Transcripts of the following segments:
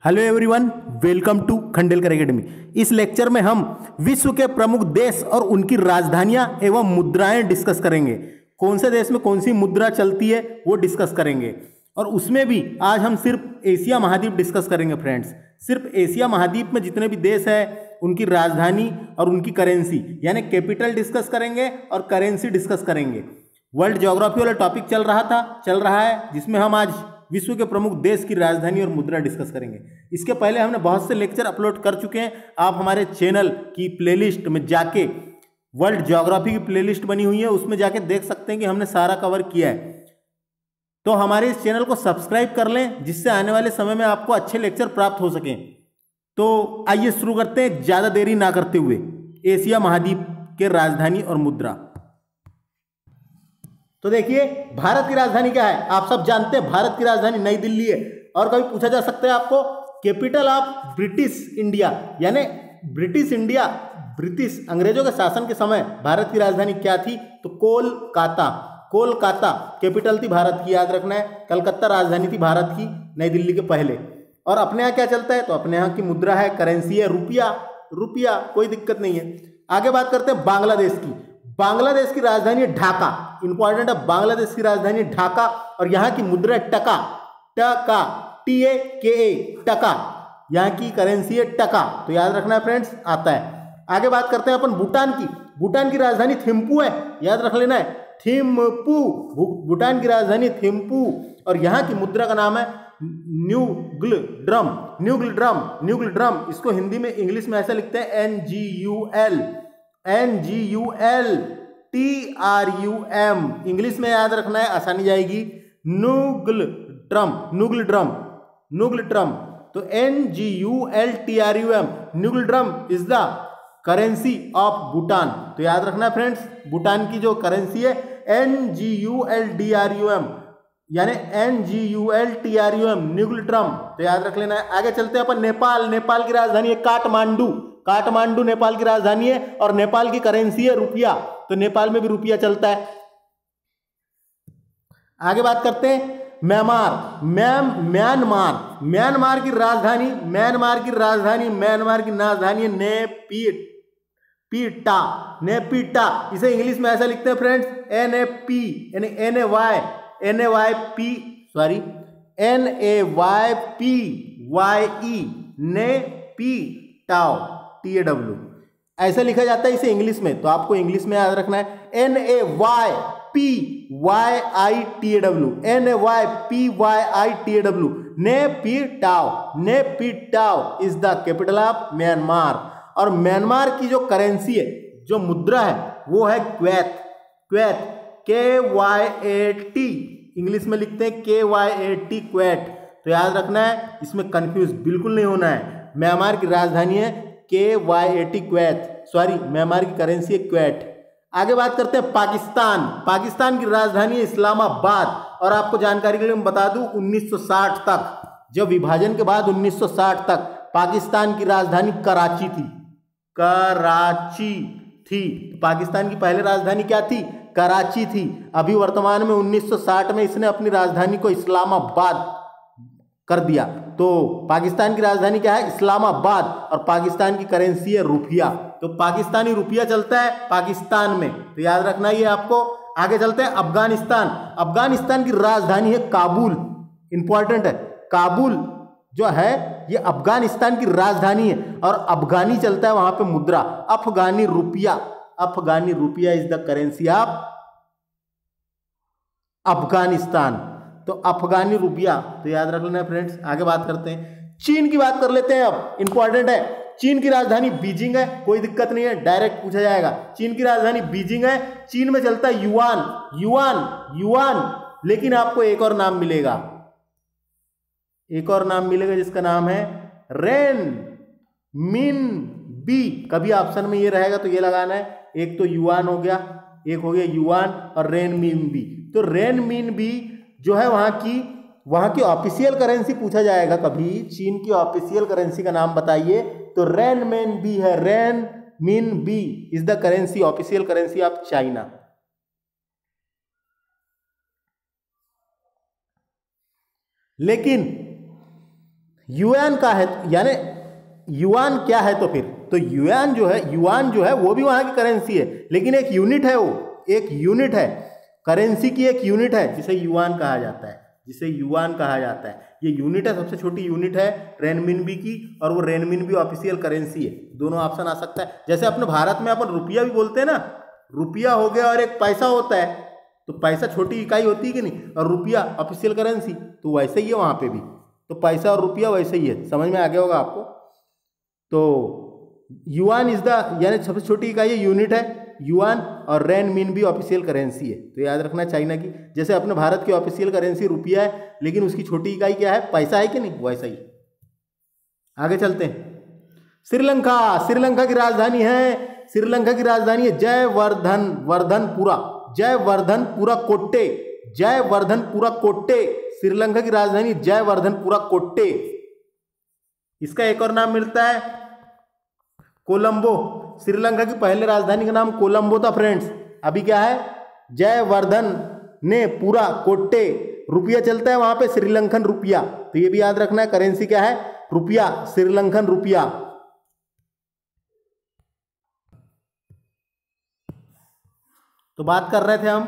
Hello everyone, welcome to Khandelkar academy. इस lecture में हम विश्व के प्रमुख देश और उनकी राजधानियां एवं मुद्राएं डिस्कस करेंगे। कौन से देश में कौन सी मुद्रा चलती है वो डिस्कस करेंगे। और उसमें भी आज हम सिर्फ एशिया महाद्वीप डिस्कस करेंगे फ्रेंड्स। सिर्फ एशिया महाद्वीप में जितने भी देश है उनकी राजधानी और उनकी करेंसी यानी कैपिटल डिस्कस करेंगे और करेंसी डिस्कस करेंगे। वर्ल्ड ज्योग्राफी वाला टॉपिक चल रहा है जिसमें हम आज विश्व के प्रमुख देश की राजधानी और मुद्रा डिस्कस करेंगे। इसके पहले हमने बहुत से लेक्चर अपलोड कर चुके हैं। आप हमारे चैनल की प्लेलिस्ट में जाके वर्ल्ड ज्योग्राफी की प्लेलिस्ट बनी हुई है, उसमें जाके देख सकते हैं कि हमने सारा कवर किया है। तो हमारे इस चैनल को सब्सक्राइब कर लें जिससे आने वाले समय में आपको अच्छे लेक्चर प्राप्त हो सकें। तो आइए शुरू करते हैं ज़्यादा देरी ना करते हुए। एशिया महाद्वीप के राजधानी और मुद्रा। तो देखिए, भारत की राजधानी क्या है? आप सब जानते हैं भारत की राजधानी नई दिल्ली है। और कभी पूछा जा सकता है आपको कैपिटल ऑफ ब्रिटिश इंडिया यानी ब्रिटिश अंग्रेजों के शासन के समय भारत की राजधानी क्या थी? तो कोलकाता कैपिटल थी भारत की, याद रखना है। कलकत्ता राजधानी थी भारत की नई दिल्ली के पहले। और अपने यहाँ क्या चलता है? तो अपने यहाँ की मुद्रा है, करेंसी है रुपया, कोई दिक्कत नहीं है। आगे बात करते हैं बांग्लादेश की। बांग्लादेश की राजधानी है ढाका। इंपॉर्टेंट है, बांग्लादेश की राजधानी ढाका और यहाँ की मुद्रा टका TAKA टका। यहाँ की करेंसी है टका, तो याद रखना है फ्रेंड्स, आता है। आगे बात करते हैं अपन भूटान की राजधानी थिम्पू है, याद रख लेना है, थिम्पू। भूटान की राजधानी थिम्पू और यहाँ की मुद्रा का नाम है न्यूगिल ड्रम। इसको हिंदी में इंग्लिश में ऐसा लिखते हैं NGULTRUM। इंग्लिश में याद रखना है, आसानी जाएगी। न्यूगिल ड्रम। तो NGULTRUM ngultrum is the currency of Bhutan. तो याद रखना फ्रेंड्स, भूटान की जो करेंसी है NGULTRUM यानी NGULTRUM न्यूगिल ड्रम, तो याद रख लेना है। आगे चलते हैं अपन नेपाल की राजधानी है काठमांडू नेपाल की राजधानी है और नेपाल की करेंसी है रुपया, तो नेपाल में भी रुपया चलता है। आगे बात करते हैं म्यांमार की राजधानी है नेपिटा। इसे इंग्लिश में ऐसा लिखते हैं फ्रेंड्स NAP यानी NAYPYE नेपिटाओ TAW ऐसा लिखा जाता है इसे इंग्लिश में। तो आपको इंग्लिश में याद रखना है NAYPYITAW Naypyitaw is the capital of Myanmar. और म्यांमार की जो करेंसी है, जो मुद्रा है, वो है क्वैत KYAT। इंग्लिश में लिखते हैं KYAT क्वैट, तो याद रखना है, इसमें कंफ्यूज बिल्कुल नहीं होना है। म्यांमार की राजधानी है KYAT म्यांमार की करेंसी है क्वैट। आगे बात करते हैं पाकिस्तान की राजधानी है इस्लामाबाद। और आपको जानकारी के लिए मैं बता दूं, 1960 तक, जब विभाजन के बाद 1960 तक पाकिस्तान की राजधानी कराची थी। पाकिस्तान की पहले राजधानी क्या थी? कराची थी। अभी वर्तमान में 1960 में इसने अपनी राजधानी को इस्लामाबाद कर दिया। तो पाकिस्तान की राजधानी क्या है? इस्लामाबाद। और पाकिस्तान की करेंसी है रुपया, तो पाकिस्तानी रुपया चलता है पाकिस्तान में, तो याद रखना ये आपको। आगे चलते हैं अफगानिस्तान की राजधानी है काबुल। इंपॉर्टेंट है, काबुल जो है ये अफगानिस्तान की राजधानी है और अफगानी चलता है वहां पे मुद्रा, अफगानी रुपया is the currency of Afghanistan. तो अफगानी रुपया, तो याद रख लेना फ्रेंड्स। आगे बात करते हैं चीन की, बात कर लेते हैं अब। इंपॉर्टेंट है, चीन की राजधानी बीजिंग है, कोई दिक्कत नहीं है, डायरेक्ट पूछा जाएगा। चीन की राजधानी बीजिंग है। चीन में चलता है युआन, लेकिन आपको एक और नाम मिलेगा जिसका नाम है रेनमिनबी। कभी ऑप्शन में ये रहेगा तो ये लगाना है, एक तो युआन हो गया, एक हो गया युआन और रेनमिनबी। तो रेनमिनबी जो है वहां की ऑफिशियल करेंसी पूछा जाएगा कभी, चीन की ऑफिशियल करेंसी का नाम बताइए, तो रेनमिनबी है। Renminbi is the currency, official currency of China. लेकिन युआन का है, यानी युआन क्या है तो फिर, तो युआन जो है वो भी वहाँ की करेंसी है, लेकिन एक यूनिट है, वो एक यूनिट है, करेंसी की एक यूनिट है जिसे युआन कहा जाता है, जिसे युआन कहा जाता है। ये यूनिट है, सबसे छोटी यूनिट है रेनमिनबी की, और वो रेनमिनबी ऑफिशियल करेंसी है। दोनों ऑप्शन आ सकता है। जैसे अपने भारत में अपन रुपया भी बोलते हैं ना, रुपया हो गया और एक पैसा होता है, तो पैसा छोटी इकाई होती है कि नहीं, और रुपया ऑफिशियल करेंसी, तो वैसे ही है वहाँ पे भी, तो पैसा और रुपया वैसे ही है। समझ में आ गया होगा आपको। तो युआन इज द, यानी सबसे छोटी इकाई है, यूनिट है युआन, और रेनमिनबी ऑफिशियल करेंसी है। तो याद रखना चाइना की, जैसे अपने भारत की ऑफिशियल करेंसी रुपया है, लेकिन उसकी छोटी इकाई क्या है, पैसा है कि नहीं, वैसा ही। आगे चलते हैं। श्रीलंका, श्रीलंका की राजधानी है, श्रीलंका की राजधानी है जयवर्धनपुरा, जयवर्धनपुरा कोट्टे, जयवर्धनपुरा कोट्टे, श्रीलंका की राजधानी जयवर्धनपुरा कोट्टे। इसका एक और नाम मिलता है कोलंबो। श्रीलंका की पहले राजधानी का नाम कोलंबो था फ्रेंड्स, अभी क्या है, जयवर्धन ने पूरा कोट्टे। रुपया चलता है वहां पे श्रीलंकन रुपया, तो ये भी याद रखना है, करेंसी क्या है, रुपया, श्रीलंकन रुपया। तो बात कर रहे थे हम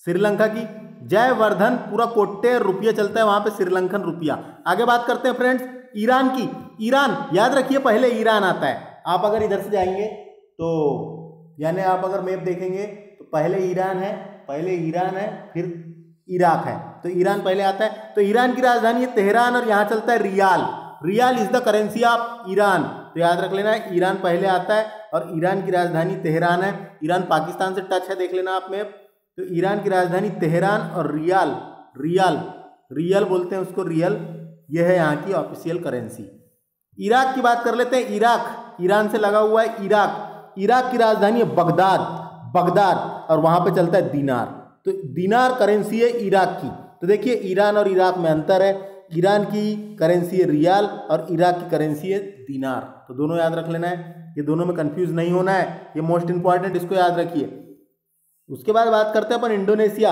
श्रीलंका की, जयवर्धनपुरा कोट्टे, रुपया चलता है वहां पे श्रीलंकन रुपया। आगे बात करते हैं फ्रेंड्स ईरान की। ईरान, याद रखिए पहले ईरान आता है। आप अगर इधर से जाएंगे तो, यानी आप अगर मैप देखेंगे तो पहले ईरान है, पहले ईरान है, फिर इराक है, तो ईरान पहले आता है। तो ईरान की राजधानी है तेहरान, और यहाँ चलता है rial. Rial is the currency of Iran, तो याद रख लेना है, ईरान पहले आता है, और ईरान की राजधानी तेहरान है। ईरान पाकिस्तान से टच है, देख लेना आप मैप। तो ईरान की राजधानी तेहरान, और रियाल, रियाल, रियल बोलते हैं उसको, रियल, यह है यहाँ की ऑफिशियल करेंसी। इराक की बात कर लेते हैं। इराक, ईरान से लगा हुआ है इराक। इराक की राजधानी है बगदाद, बगदाद, और वहां पे चलता है दीनार। तो दीनार करेंसी है इराक की। तो देखिए ईरान और इराक में अंतर है, ईरान की करेंसी है रियाल और इराक की करेंसी है दीनार। तो दोनों याद रख लेना है, ये दोनों में कंफ्यूज नहीं होना है, ये मोस्ट इंपॉर्टेंट, इसको याद रखिए। उसके बाद बात करते हैं अपन इंडोनेशिया।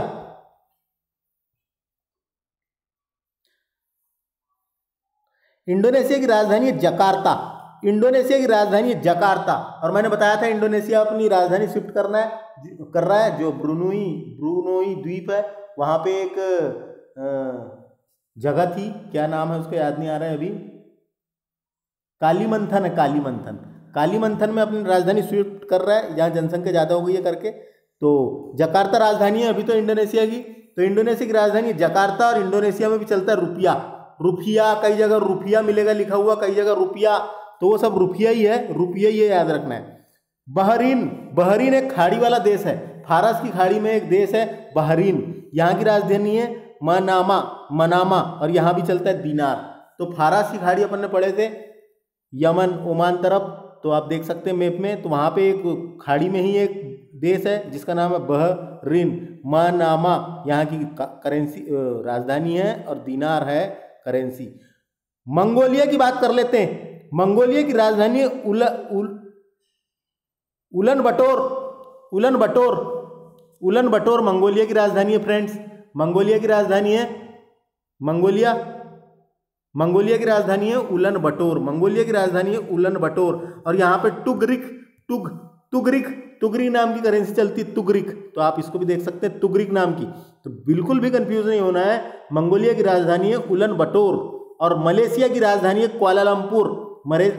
इंडोनेशिया की राजधानी है जकार्ता, इंडोनेशिया की राजधानी है जकार्ता। और मैंने बताया था इंडोनेशिया अपनी राजधानी शिफ्ट कर रहा है, जो ब्रूनोई द्वीप है, वहां पे एक जगह थी, क्या नाम है उसका याद नहीं आ रहा है अभी, कालीमंथन है, कालीमंथन, कालीमंथन में अपनी राजधानी शिफ्ट कर रहा है, जहाँ जनसंख्या ज़्यादा हो गई है करके। तो जकार्ता राजधानी है अभी तो इंडोनेशिया की। तो इंडोनेशिया की राजधानी है जकार्ता, और इंडोनेशिया में भी चलता है रुपया, रुपया, कई जगह रुपया मिलेगा लिखा हुआ, कई जगह रुपया, तो वो सब रुपया ही है, रुपया ही है, याद रखना है। बहरीन, बहरीन एक खाड़ी वाला देश है, फारस की खाड़ी में एक देश है बहरीन, यहाँ की राजधानी है मनामा, मनामा, और यहाँ भी चलता है दीनार। तो फारस की खाड़ी अपन ने पढ़े थे यमन ओमान तरफ, तो आप देख सकते हैं मैप में, तो वहाँ पे एक खाड़ी में ही एक देश है जिसका नाम है बहरीन, मनामा, यहाँ की करेंसी राजधानी है, और दीनार है करेंसी। मंगोलिया की बात कर लेते हैं। मंगोलिया की राजधानी है उलन बटोर, उलन बटोर, उलन बटोर मंगोलिया की राजधानी है फ्रेंड्स। मंगोलिया की राजधानी है मंगोलिया की राजधानी है उलन बटोर, मंगोलिया की राजधानी है उलन बटोर। और यहाँ पे तुगरिक नाम की करेंसी चलती है, तुगरिक, तो आप इसको भी देख सकते हैं तुगरिक नाम की। तो बिल्कुल भी कंफ्यूज नहीं होना है, मंगोलिया की राजधानी है उलन बटोर। और मलेशिया की राजधानी है कुआलालंपुर,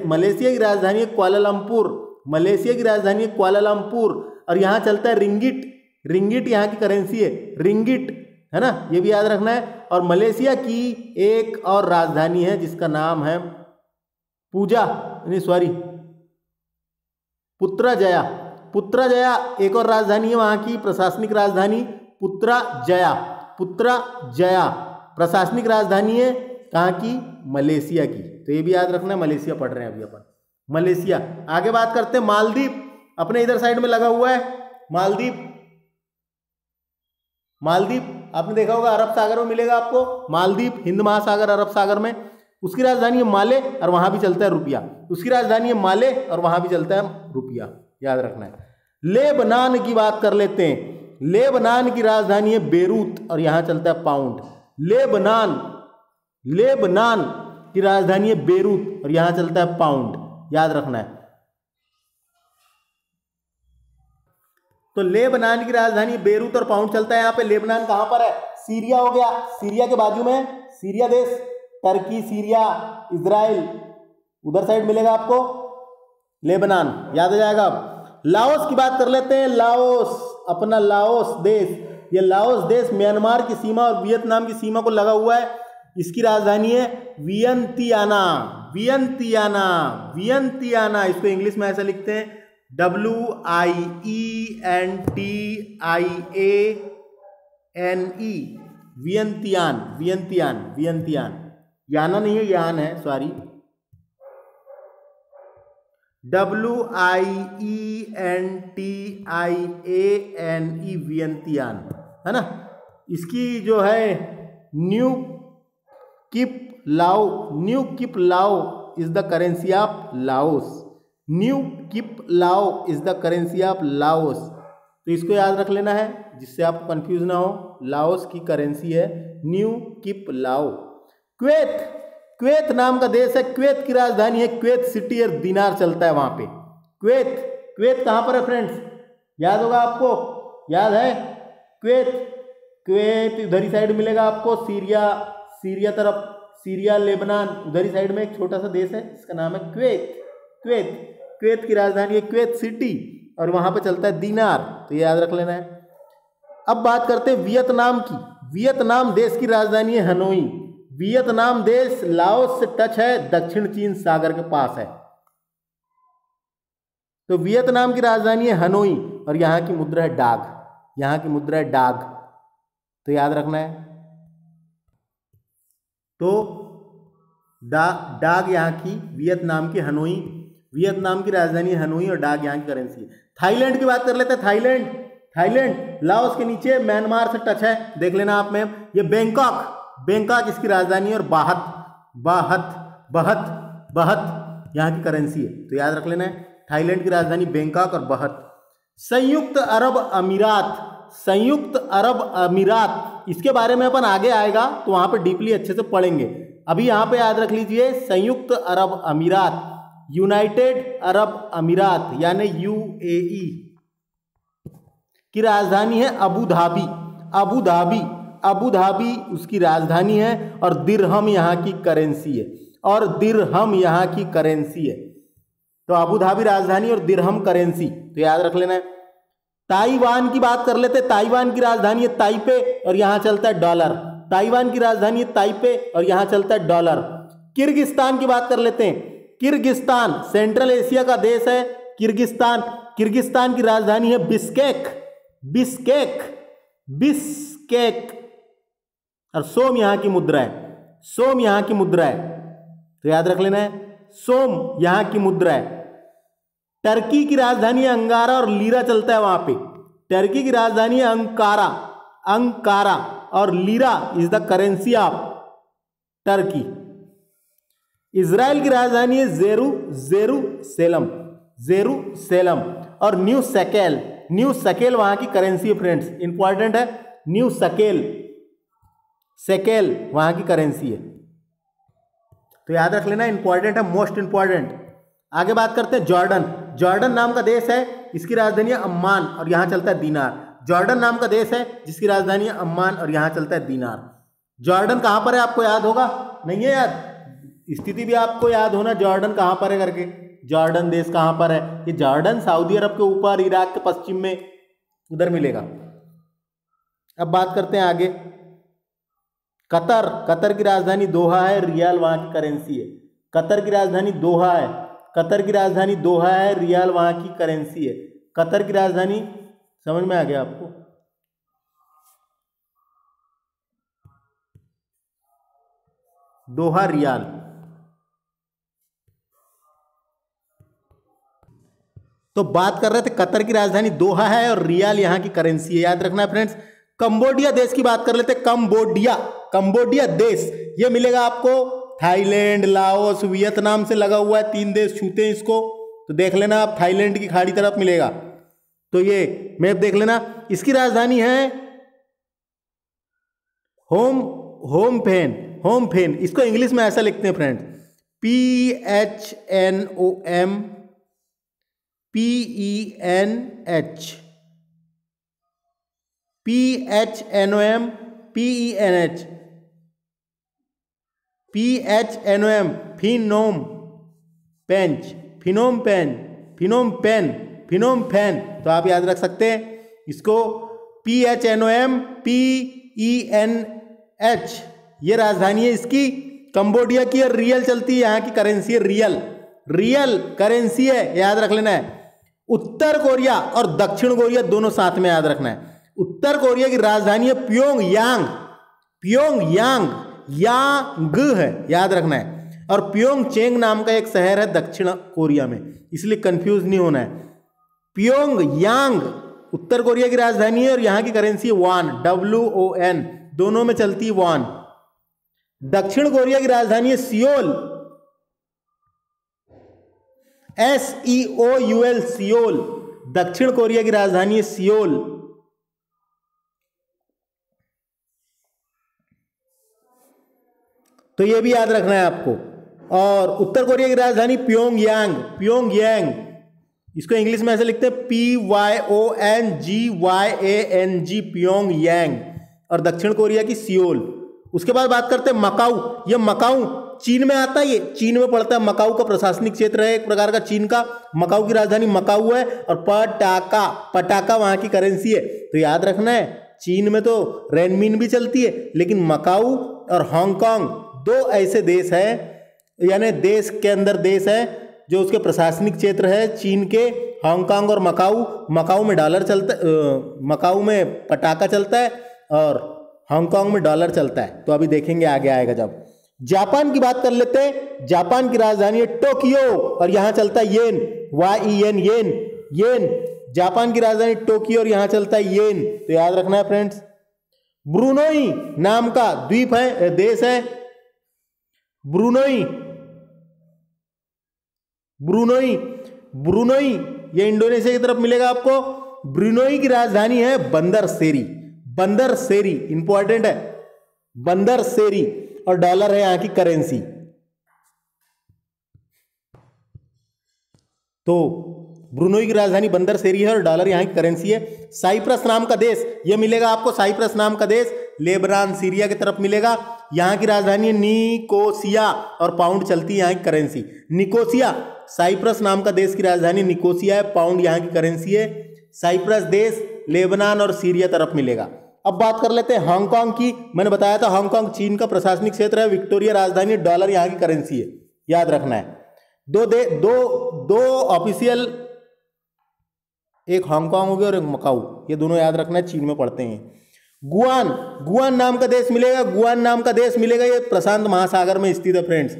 मलेशिया की राजधानी है कुआलालंपुर, मलेशिया की राजधानी है कुआलालंपुर। और यहाँ चलता है रिंगिट, रिंगिट यहाँ की करेंसी है, रिंगिट, है ना, ये भी याद रखना है। और मलेशिया की एक और राजधानी है जिसका नाम है पुत्रजया, पुत्रजया एक और राजधानी है वहाँ की, प्रशासनिक राजधानी पुत्रजया, पुत्रजया प्रशासनिक राजधानी है कहाँ की, मलेशिया की। तो ये भी याद रखना है, मलेशिया पढ़ रहे हैं अभी अपन, मलेशिया। आगे बात करते हैं मालदीव, अपने इधर साइड में लगा हुआ है मालदीव। मालदीव आपने देखा होगा अरब सागर में मिलेगा आपको, मालदीव हिंद महासागर अरब सागर में। उसकी राजधानी है माले, और वहां भी चलता है रुपया। उसकी राजधानी है माले, और वहां भी चलता है रुपया, याद रखना है। लेबनान की बात कर लेते हैं। लेबनान की राजधानी है बेरूत, और यहां चलता है पाउंड। लेबनान, लेबनान की राजधानी है बेरूत और यहां चलता है पाउंड, याद रखना है। तो लेबनान की राजधानी बेरूत और पाउंड चलता है। यहाँ पे लेबनान कहां पर है? सीरिया हो गया, सीरिया के बाजू में सीरिया देश, टर्की, सीरिया, इजराइल, उधर साइड मिलेगा आपको लेबनान, याद आ जाएगा। अब लाओस की बात कर लेते हैं। लाओस, अपना लाओस देश, ये लाओस देश म्यांमार की सीमा और वियतनाम की सीमा को लगा हुआ है। इसकी राजधानी है वियंतियाना, वियंतियाना, वियंतियाना। इसको इंग्लिश में ऐसा लिखते हैं WIENTIANE, वियंतियान, वियंतियान, वियंतियान। याना नहीं है, यान है, सॉरी। WIENTIANE, वियंतियान, है ना। इसकी जो है न्यू किप लाओ, new kip Lao is the currency of Laos, new kip Lao is the currency of Laos. तो इसको याद रख लेना है जिससे आपको कंफ्यूज ना हो। लाओस की करेंसी है न्यू किप लाओ। कुवैत, कुवैत नाम का देश है, कुवैत की राजधानी है कुवैत सिटी और दिनार चलता है वहां पे। कुवैत, कुवैत कहां पर है फ्रेंड्स? याद होगा आपको, याद है कुवैत, कुवैत उधर ही साइड मिलेगा आपको, सीरिया, सीरिया तरफ, सीरिया, लेबनान, उधर ही साइड में एक छोटा सा देश है इसका नाम है कुवैत। कुवैत, कुवैत की राजधानी है कुवैत सिटी और वहां पे चलता है दीनार, तो ये याद रख लेना है। अब बात करते हैं वियतनाम की। वियतनाम देश की राजधानी है हनोई। वियतनाम देश लाओस से टच है, दक्षिण चीन सागर के पास है। तो वियतनाम की राजधानी है हनोई और यहां की मुद्रा है डाग, यहां की मुद्रा है डाग, तो याद रखना है। तो डाग यहाँ की, वियतनाम की हनोई, वियतनाम की राजधानी हनोई और डाग यहाँ की करेंसी है। थाईलैंड की बात कर लेते हैं। थाईलैंड, थाईलैंड लाओस के नीचे म्यांमार से टच है, देख लेना आप में। ये बैंकॉक, बैंकॉक इसकी राजधानी है और बाहत, बाहत, बहत, बहत यहाँ की करेंसी है, तो याद रख लेना है। थाईलैंड की राजधानी बैंकॉक और बहत। संयुक्त अरब अमीरात, संयुक्त अरब अमीरात, इसके बारे में अपन आगे आएगा तो वहां पे डीपली अच्छे से पढ़ेंगे। अभी यहां पे याद रख लीजिए संयुक्त अरब अमीरात, यूनाइटेड अरब अमीरात यानी UAE की राजधानी है Abu Dhabi, Abu Dhabi, Abu Dhabi उसकी राजधानी है और दिरहम यहाँ की करेंसी है, और दिरहम यहाँ की करेंसी है। तो अबू धाबी राजधानी और दिरहम करेंसी, तो याद रख लेना है। ताइवान की बात कर लेते हैं। ताइवान की राजधानी है ताइपे और यहां चलता है डॉलर। ताइवान की राजधानी है ताइपे और यहां चलता है डॉलर। किर्गिस्तान की बात कर लेते हैं। किर्गिस्तान सेंट्रल एशिया का देश है किर्गिस्तान। किर्गिस्तान की राजधानी है बिश्केक, बिश्केक, बिश्केक, और सोम यहां की मुद्रा है, सोम यहां की मुद्रा है, तो याद रख लेना है, सोम यहां की मुद्रा है। टर्की की राजधानी है अंकारा और लीरा चलता है वहां पे। टर्की की राजधानी है अंकारा, अंकारा, और lira is the currency of Turkey. Israel की राजधानी है जेरूशलेम, जेरूशलेम, और न्यू शकेल, न्यू शकेल वहां की करेंसी है फ्रेंड्स, इंपॉर्टेंट है। न्यू शकेल, शकेल वहां की करेंसी है, तो याद रख लेना, इंपॉर्टेंट है, मोस्ट इंपॉर्टेंट। आगे बात करते हैं जॉर्डन। जॉर्डन नाम का देश है, इसकी राजधानी है अम्मान और यहां चलता है दीनार। जॉर्डन नाम का देश है जिसकी राजधानी है अम्मान और यहां चलता है दीनार। जॉर्डन कहां पर है आपको याद होगा? नहीं है याद? स्थिति भी आपको याद होना, जॉर्डन कहां पर है करके। जॉर्डन देश कहां पर है? ये जॉर्डन सऊदी अरब के ऊपर, इराक के पश्चिम में, उधर मिलेगा। अब बात करते हैं आगे। कतर, कतर की राजधानी दोहा है, रियाल वहां की करेंसी है। कतर की राजधानी दोहा है, कतर की राजधानी दोहा है, रियाल वहां की करेंसी है। कतर की राजधानी, समझ में आ गया आपको? दोहा, रियाल। तो बात कर रहे थे कतर की राजधानी दोहा है और रियाल यहां की करेंसी है, याद रखना है फ्रेंड्स। कंबोडिया देश की बात कर लेते हैं। कंबोडिया, कंबोडिया देश ये मिलेगा आपको थाईलैंड, लाओस, वियतनाम से लगा हुआ है, 3 देश छूते हैं इसको, तो देख लेना आप, थाईलैंड की खाड़ी तरफ मिलेगा, तो ये मैप देख लेना। इसकी राजधानी है होम, होमफेन, होम फेन, इसको इंग्लिश में ऐसा लिखते हैं friends, PHNOM PENH, PHNOM PENH, PHNOM फिनोम पेंच, फिनोम पेन, फिनोम पेन, फिनोम फैन। तो आप याद रख सकते हैं इसको PHNOM PENH, ये राजधानी है इसकी, कंबोडिया की, और रियल चलती है, यहाँ की करेंसी है रियल, रियल करेंसी है, याद रख लेना है। उत्तर कोरिया और दक्षिण कोरिया दोनों साथ में याद रखना है। उत्तर कोरिया की राजधानी है प्योंगयांग, प्योंगयांग, यांग है, याद रखना है। और प्योंगचेंग नाम का एक शहर है दक्षिण कोरिया में, इसलिए कंफ्यूज नहीं होना है। प्योंगयांग उत्तर कोरिया की राजधानी है और यहाँ की करेंसी है वॉन, WON, दोनों में चलती है वॉन। दक्षिण कोरिया की राजधानी है सियोल, SEOUL, सियोल, दक्षिण कोरिया की राजधानी है सियोल। तो ये भी याद रखना है आपको। और उत्तर कोरिया की राजधानी प्योंगयांग, प्योंगयांग, इसको इंग्लिश में ऐसे लिखते हैं PYONGYANG, प्योंगयांग, और दक्षिण कोरिया की सियोल। उसके बाद बात करते हैं मकाऊ। ये मकाऊ चीन में आता है, ये चीन में पड़ता है। मकाऊ का प्रशासनिक क्षेत्र है एक प्रकार का चीन का। मकाऊ की राजधानी मकाऊ है और पटाका, पटाका वहां की करेंसी है। तो याद रखना है चीन में तो रेनमिन भी चलती है, लेकिन मकाऊ और हांगकांग दो ऐसे देश हैं, यानी देश के अंदर देश है जो उसके प्रशासनिक क्षेत्र है चीन के, हांगकांग और मकाऊ। मकाऊ में डॉलर चलता है, मकाऊ में पटाखा चलता है और हांगकांग में डॉलर चलता है। तो अभी देखेंगे आगे आएगा जब। जापान की बात कर लेते हैं। जापान की राजधानी है टोक्यो और यहाँ चलता है येन, YEN, येन, येन। जापान की राजधानी टोक्यो और यहाँ चलता है येन। तो याद रखना है फ्रेंड्स। ब्रुनोई नाम का द्वीप है, देश है ब्रुनोई, ब्रुनोई, ब्रुनोई, ये इंडोनेशिया की तरफ मिलेगा आपको। ब्रुनोई की राजधानी है बंदर सेरी, बंदर सेरी, इंपॉर्टेंट है बंदर सेरी, और डॉलर है यहां की करेंसी। तो ब्रुनोई की राजधानी बंदर सेरी है और डॉलर यहां की करेंसी है। साइप्रस नाम का देश, ये मिलेगा आपको, साइप्रस नाम का देश लेबनान सीरिया की तरफ मिलेगा। यहाँ की राजधानी है निकोसिया और पाउंड चलती है यहाँ की करेंसी। निकोसिया, साइप्रस नाम का देश की राजधानी निकोसिया है, पाउंड यहाँ की करेंसी है। साइप्रस देश लेबनान और सीरिया तरफ मिलेगा। अब बात कर लेते हैं हांगकांग की। मैंने बताया था हांगकांग चीन का प्रशासनिक क्षेत्र है, विक्टोरिया राजधानी, डॉलर यहाँ की करेंसी है, याद रखना है। दो ऑफिशियल, एक हांगकांग हो गया और एक मकाऊ, ये दोनों याद रखना है, चीन में पड़ते हैं। गुआन, गुआन नाम का देश मिलेगा, गुआन नाम का देश मिलेगा, ये प्रशांत महासागर में स्थित है फ्रेंड्स।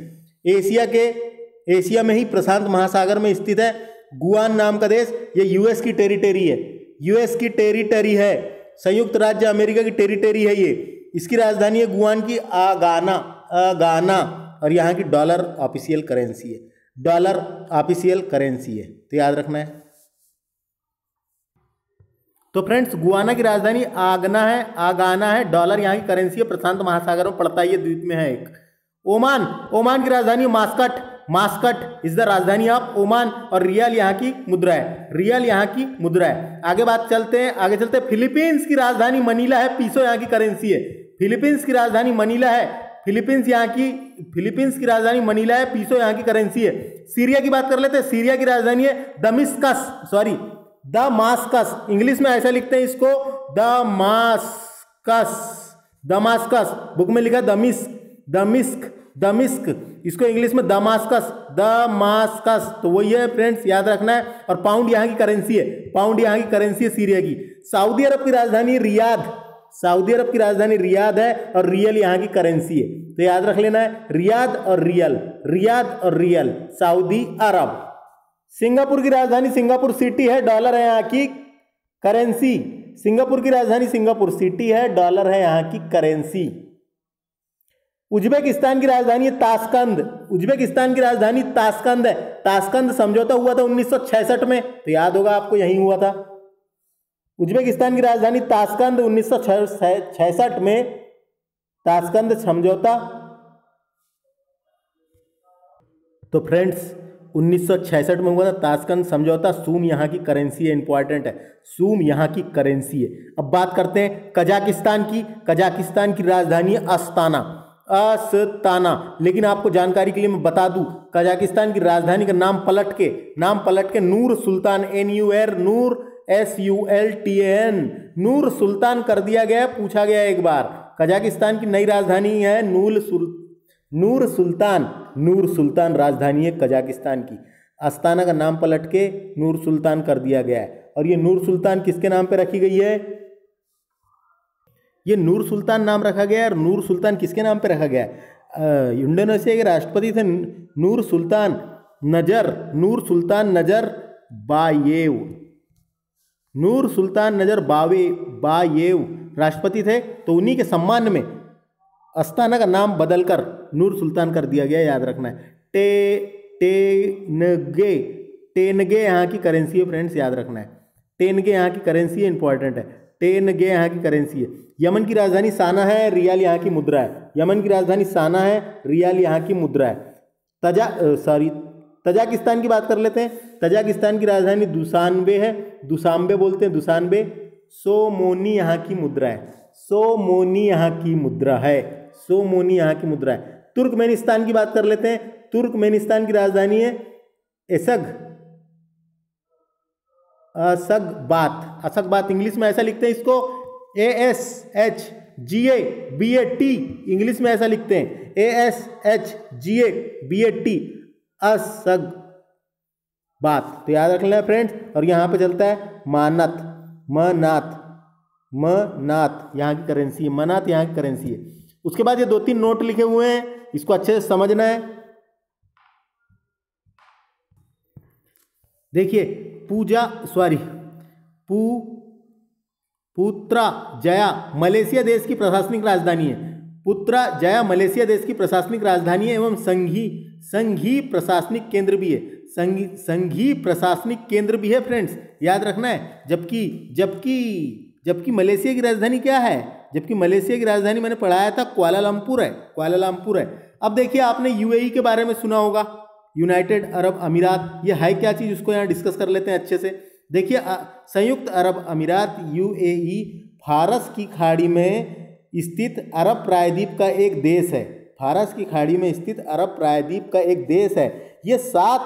एशिया में ही प्रशांत महासागर में स्थित है गुआन नाम का देश। ये यूएस की टेरिटरी है, यूएस की टेरिटरी है, संयुक्त राज्य अमेरिका की टेरिटरी है ये। इसकी राजधानी है गुआन की आगाना, आगाना, और यहाँ की डॉलर ऑफिशियल करेंसी है, डॉलर ऑफिशियल करेंसी है, तो याद रखना है। तो फ्रेंड्स गुआना की राजधानी आगना है, आगाना है, डॉलर यहाँ की करेंसी है, प्रशांत महासागर में पड़ता है, ये द्वीप में है एक। ओमान, ओमान की राजधानी मास्कट, मास्कट इज द राजधानी ऑफ ओमान, और रियल यहाँ की मुद्रा है, रियल यहाँ की मुद्रा है। आगे बात चलते हैं, आगे चलते हैं। फिलीपींस की राजधानी मनीला है, पीसो यहाँ की करेंसी है। फिलीपींस की राजधानी मनीला है, फिलीपींस की राजधानी मनीला है, पीसो यहाँ की करेंसी है। सीरिया की बात कर लेते हैं। सीरिया की राजधानी है दमिश्कस, सॉरी दमास्कस, इंग्लिश में ऐसा लिखते हैं इसको दमास्कस, दमास्कस, बुक में लिखा दमिश्क, दमिश्क, इसको इंग्लिश में दमास्कस, दमास्कस। तो वही है फ्रेंड्स, याद रखना है। और पाउंड यहाँ की करेंसी है, पाउंड यहाँ की करेंसी है सीरिया की। सऊदी अरब की राजधानी रियाद, सऊदी अरब की राजधानी रियाद है और रियल यहाँ की करेंसी है, तो याद रख लेना है रियाद और रियल, रियाद और रियल, सऊदी अरब। सिंगापुर की राजधानी सिंगापुर सिटी है, डॉलर है यहाँ की करेंसी। सिंगापुर की राजधानी सिंगापुर सिटी है, डॉलर है यहाँ की करेंसी। उज्बेकिस्तान की राजधानी है ताशकंद, उज्बेकिस्तान की राजधानी ताशकंद है। ताशकंद समझौता हुआ था 1966 में, तो याद होगा आपको यहीं हुआ था। उज्बेकिस्तान की राजधानी ताशकंद 1966 में ताशकंद समझौता तो फ्रेंड्स 1966 में हुआ था ताशकंद समझौता। सूम यहाँ की करेंसी है, इंपॉर्टेंट है, सूम यहाँ की करेंसी है। अब बात करते हैं कजाकिस्तान की। कजाकिस्तान की राजधानी है अस्ताना, अस्ताना। लेकिन आपको जानकारी के लिए मैं बता दूं, कजाकिस्तान की राजधानी का नाम पलट के नूर सुल्तान, NUR, नूर SULTAN, नूर सुल्तान कर दिया गया। पूछा गया एक बार, कजाकिस्तान की नई राजधानी है नूर सुल्तान राजधानी है कजाकिस्तान की। अस्ताना का नाम पलट के नूर सुल्तान कर दिया गया है। और ये नूर सुल्तान किसके नाम पे रखी गई है? ये नूर सुल्तान नाम रखा गया है। और नूर सुल्तान किसके नाम पे रखा गया है? इंडोनेशिया के राष्ट्रपति थे नूर सुल्तान नजर बायेव। नूर सुल्तान नजर बायेव राष्ट्रपति थे, तो उन्हीं के सम्मान में अस्ताना का नाम बदलकर नूर सुल्तान कर दिया गया, याद रखना है। टेनगे यहाँ की करेंसी है फ्रेंड्स, याद रखना है। टेनगे यहाँ की करेंसी है, इंपॉर्टेंट है। टेनगे यहाँ की करेंसी है। यमन की राजधानी साना है, रियाल यहाँ की मुद्रा है। यमन की राजधानी साना है, रियाल यहाँ की मुद्रा है। तजाकिस्तान की बात कर लेते हैं। तजाकिस्तान की राजधानी दुशानबे है, दुशानबे बोलते हैं, दुशानबे। सोमोनी यहाँ की मुद्रा है, सोमोनी यहाँ की मुद्रा है, सोमोनी यहाँ की मुद्रा है। तुर्कमेनिस्तान की बात कर लेते हैं। तुर्कमेनिस्तान की राजधानी है असगबात। इंग्लिश में ऐसा लिखते हैं इसको, ASHGABAT, इंग्लिश में ऐसा लिखते हैं, ASHGABAT, असगबात। तो याद रखना है फ्रेंड्स। और यहाँ पे चलता है मनात यहाँ की करेंसी है, मनात यहाँ की करेंसी है। उसके बाद ये 2-3 नोट लिखे हुए हैं, इसको अच्छे से समझना है। देखिए, पुत्राजया मलेशिया देश की प्रशासनिक राजधानी है। पुत्राजया मलेशिया देश की प्रशासनिक राजधानी है एवं संघीय प्रशासनिक केंद्र भी है। संघीय प्रशासनिक केंद्र भी है फ्रेंड्स, याद रखना है। जबकि मलेशिया की राजधानी क्या है? जबकि मलेशिया की राजधानी मैंने पढ़ाया था कुआलालंपुर है। अब देखिए, आपने UAE के बारे में सुना होगा, यूनाइटेड अरब अमीरात। ये है क्या चीज़, उसको यहाँ डिस्कस कर लेते हैं अच्छे से। देखिए, संयुक्त अरब अमीरात UAE फारस की खाड़ी में स्थित अरब प्रायद्वीप का एक देश है। फारस की खाड़ी में स्थित अरब प्रायद्वीप का एक देश है। ये 7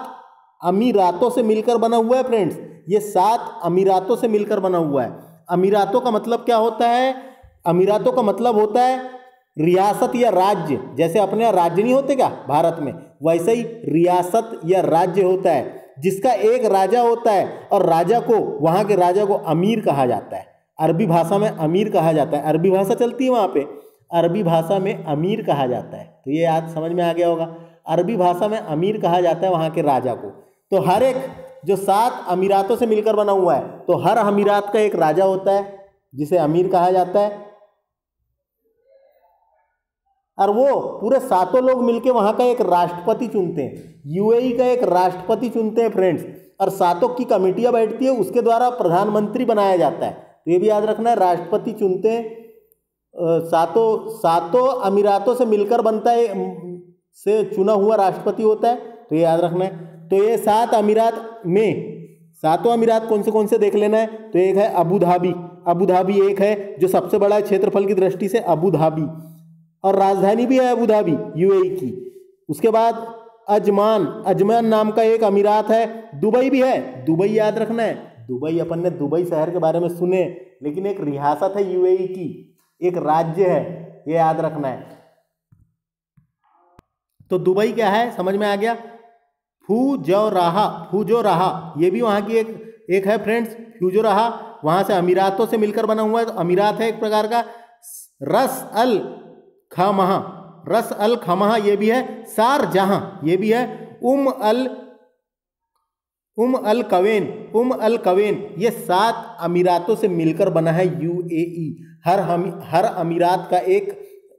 अमीरातों से मिलकर बना हुआ है फ्रेंड्स, ये 7 अमीरातों से मिलकर बना हुआ है। अमीरातों का मतलब क्या होता है? अमीरातों का मतलब होता है रियासत या राज्य। जैसे अपने यहाँ राज्य नहीं होते क्या भारत में, वैसे ही रियासत या राज्य होता है, जिसका एक राजा होता है और राजा को, वहाँ के राजा को अमीर कहा जाता है। अरबी भाषा में अमीर कहा जाता है, अरबी भाषा चलती है वहाँ पे, अरबी भाषा में अमीर कहा जाता है। तो ये आज समझ में आ गया होगा, अरबी भाषा में अमीर कहा जाता है वहाँ के राजा को। तो हर एक जो 7 अमीरातों से मिलकर बना हुआ है, तो हर अमीरात का एक राजा होता है जिसे अमीर कहा जाता है, और वो पूरे 7 लोग मिलकर वहाँ का एक राष्ट्रपति चुनते हैं। UAE का एक राष्ट्रपति चुनते हैं फ्रेंड्स, और 7 की कमेटियाँ बैठती है, उसके द्वारा प्रधानमंत्री बनाया जाता है। तो ये भी याद रखना है, राष्ट्रपति चुनते हैं, 7 अमीरातों से मिलकर बनता है, से चुना हुआ राष्ट्रपति होता है। तो ये याद रखना है। तो ये 7 अमीरात में, 7 अमीरात कौन से देख लेना है। तो एक है अबू धाबी एक है जो सबसे बड़ा है क्षेत्रफल की दृष्टि से, अबू धाबी, और राजधानी भी है अबू धाबी UAE की। उसके बाद अजमान नाम का एक अमीरात है। दुबई भी है, दुबई याद रखना है। दुबई, अपन ने दुबई शहर के बारे में सुने, लेकिन एक रियासत है UAE की, एक राज्य है, ये याद रखना है। तो दुबई क्या है, समझ में आ गया। फुजोराहा ये भी वहाँ की एक है फ्रेंड्स, फुजोराहा, वहाँ से अमीरातों से मिलकर बना हुआ है। तो अमीरात है एक प्रकार का। रस अल खमाह ये भी है। शारजहां ये भी है। उम अल कवेन ये 7 अमीरातों से मिलकर बना है UAE। हर अमीरात का एक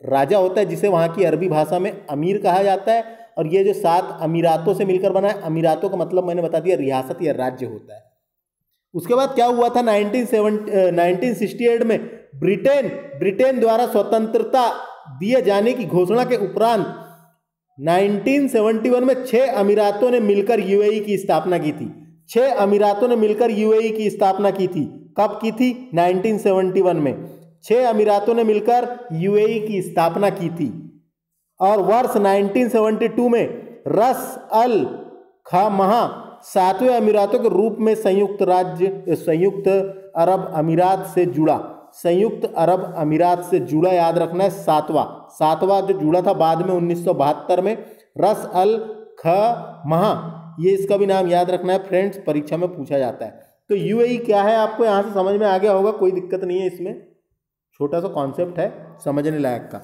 राजा होता है जिसे वहाँ की अरबी भाषा में अमीर कहा जाता है, और ये जो 7 अमीरातों से मिलकर बना है, अमीरातों का मतलब मैंने बता दिया रियासत या राज्य होता है। उसके बाद क्या हुआ था, 1968 में ब्रिटेन द्वारा स्वतंत्रता दिए जाने की घोषणा के उपरांत 1971 में 6 अमीरातों ने मिलकर यूएई की स्थापना की थी। 6 अमीरातों ने मिलकर यूएई की स्थापना की थी। कब की थी? 1971 में 6 अमीरातों ने मिलकर यूएई की स्थापना की थी। और वर्ष 1972 में रस अल खमहा 7वें अमीरातों के रूप में संयुक्त अरब अमीरात से जुड़ा। संयुक्त अरब अमीरात से जुड़ा, याद रखना है, सातवां जो जुड़ा था बाद में 1972 में, रस अल खमहा, ये इसका भी नाम याद रखना है फ्रेंड्स, परीक्षा में पूछा जाता है। तो यूएई क्या है आपको यहाँ से समझ में आ गया होगा, कोई दिक्कत नहीं है इसमें, छोटा सा कॉन्सेप्ट है समझने लायक का।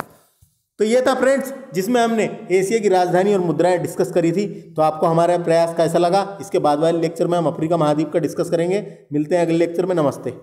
तो ये था फ्रेंड्स जिसमें हमने एशिया की राजधानी और मुद्राएं डिस्कस करी थी। तो आपको हमारा प्रयास कैसा लगा? इसके बाद वाले लेक्चर में हम अफ्रीका महाद्वीप का डिस्कस करेंगे। मिलते हैं अगले लेक्चर में। नमस्ते।